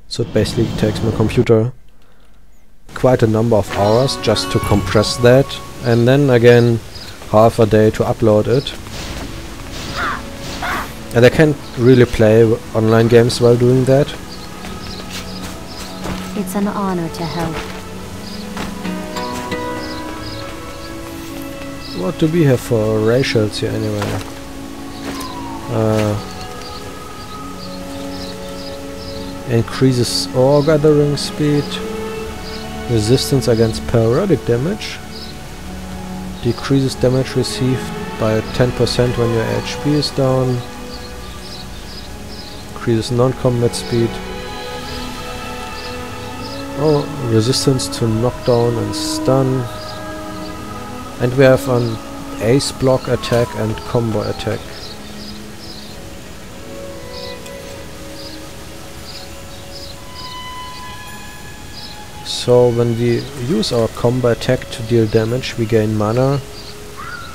So it basically takes my computer quite a number of hours just to compress that, and then again half a day to upload it. And I can't really play online games while doing that. It's an honor to help. What do we have for racials here anyway? increases ore gathering speed, resistance against periodic damage, decreases damage received by 10% when your HP is down, increases non-combat speed, resistance to knockdown and stun, and we have an ace block attack and combo attack. So when we use our combo attack to deal damage, we gain mana,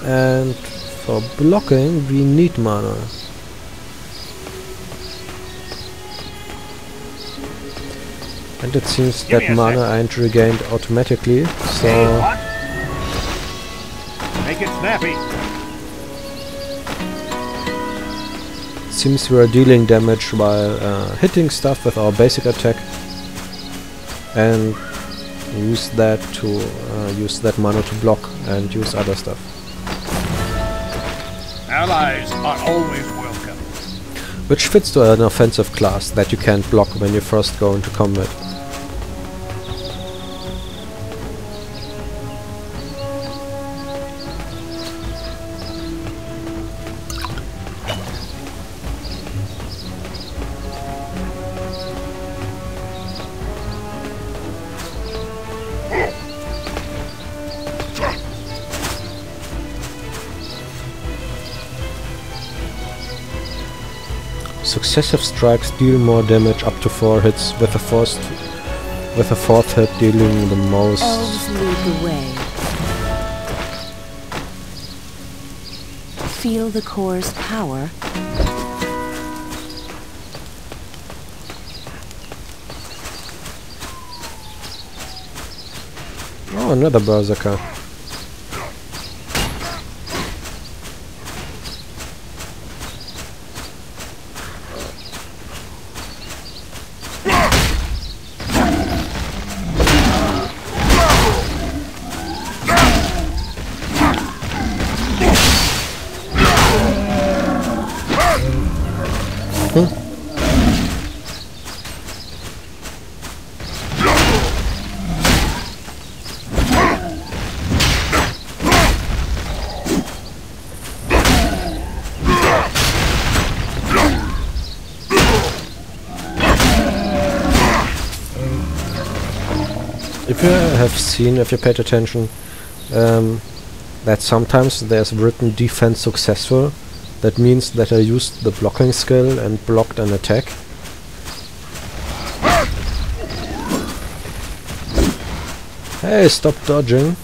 and for blocking we need mana. And it seems that mana ain't regained automatically, so Make it snappy. seems we are dealing damage while hitting stuff with our basic attack, and use that to use that mana to block and use other stuff. Allies are always welcome. Which fits to an offensive class that you can't block when you first go into combat. Successive strikes deal more damage up to 4 hits, with a fourth hit dealing the most. Elves lead the way. Feel the core's power. Oh, another berserker. If you paid attention, that sometimes there's written defense successful. That means that I used the blocking skill and blocked an attack. Hey, stop dodging.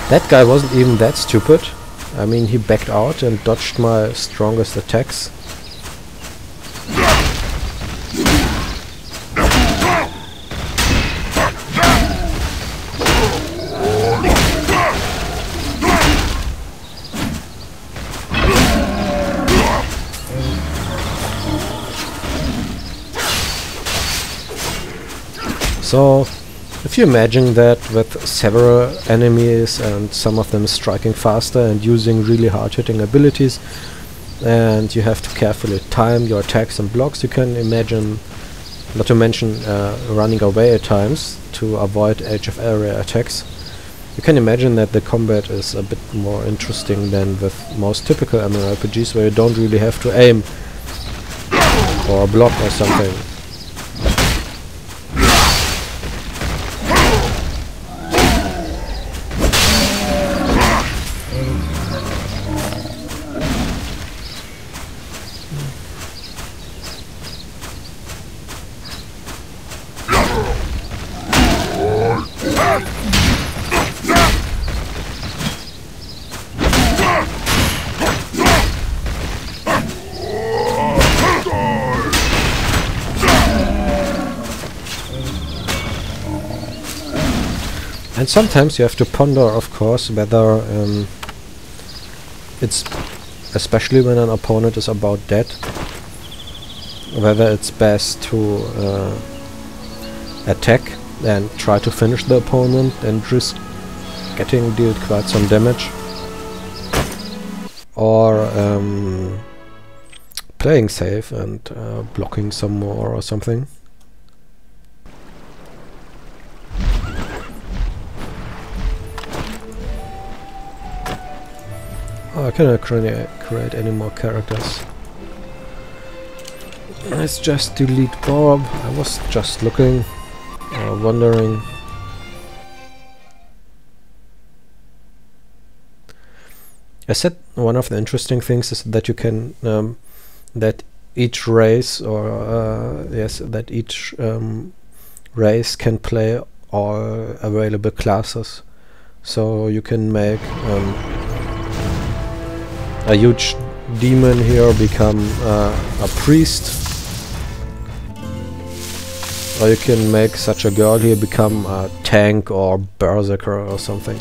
That guy wasn't even that stupid. I mean, he backed out and dodged my strongest attacks. So, if you imagine that with several enemies and some of them striking faster and using really hard-hitting abilities, and you have to carefully time your attacks and blocks, you can imagine, not to mention running away at times to avoid edge of area attacks, you can imagine that the combat is a bit more interesting than with most typical MMORPGs, where you don't really have to aim or block or something. And sometimes you have to ponder, of course, whether it's especially when an opponent is about dead, whether it's best to attack and try to finish the opponent and risk getting dealt quite some damage, or playing safe and blocking some more or something. Oh, I cannot create any more characters. Let's just delete Bob. I was just looking, wondering. I said one of the interesting things is that you can that each race, or yes, that each race can play all available classes. So you can make a huge demon here become a priest, or you can make such a girl here become a tank or berserker or something.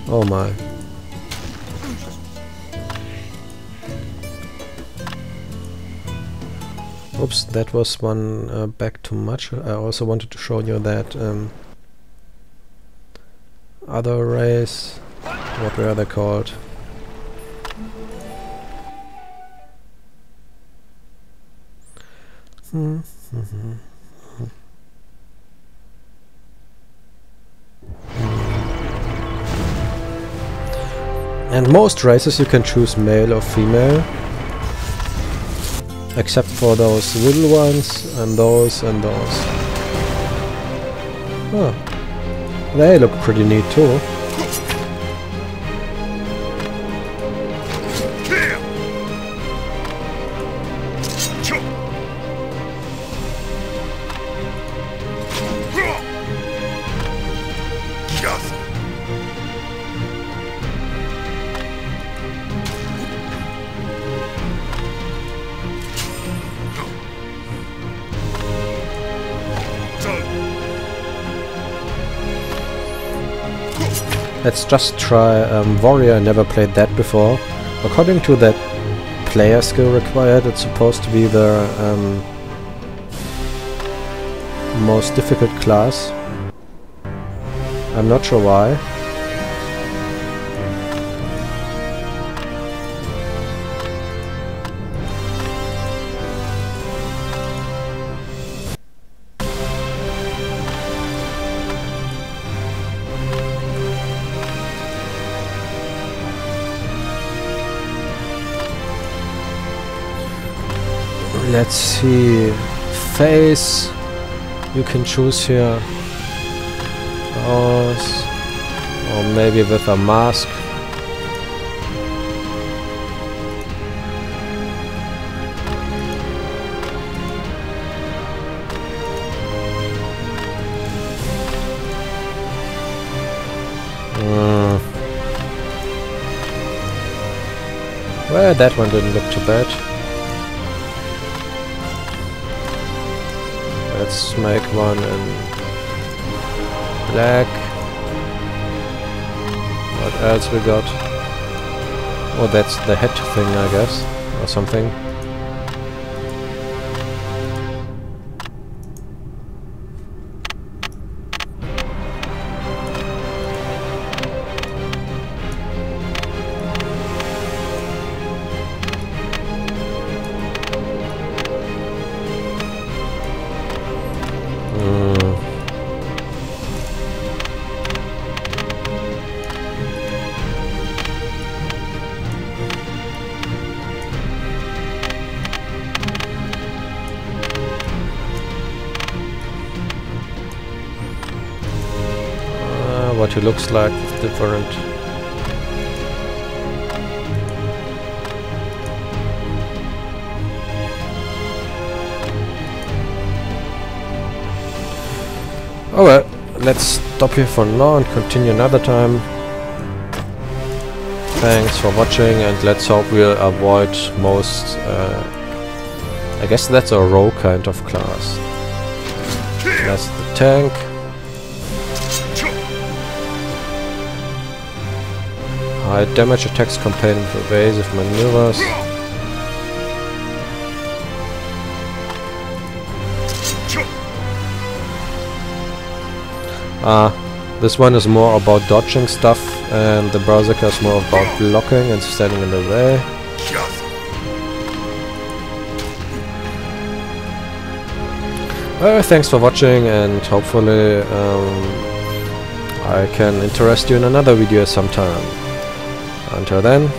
Oh my. Oops, that was one back too much. I also wanted to show you that other race. What were they called? And most races you can choose male or female, except for those little ones and those and those. Oh, they look pretty neat too. Let's just try Warrior. I never played that before. According to that player skill required, it's supposed to be the most difficult class. I'm not sure why. Let's see, face, you can choose here, or maybe with a mask. Well, that one didn't look too bad. Let's make one in black. What else we got? Oh, that's the head thing, I guess, or something. What he looks like is different. Alright, let's stop here for now and continue another time. Thanks for watching, and let's hope we'll avoid most... I guess that's a rogue kind of class. That's the tank. High damage attacks containing evasive maneuvers. This one is more about dodging stuff, and the Berserker is more about blocking and standing in the way. Thanks for watching, and hopefully I can interest you in another video sometime. Until then,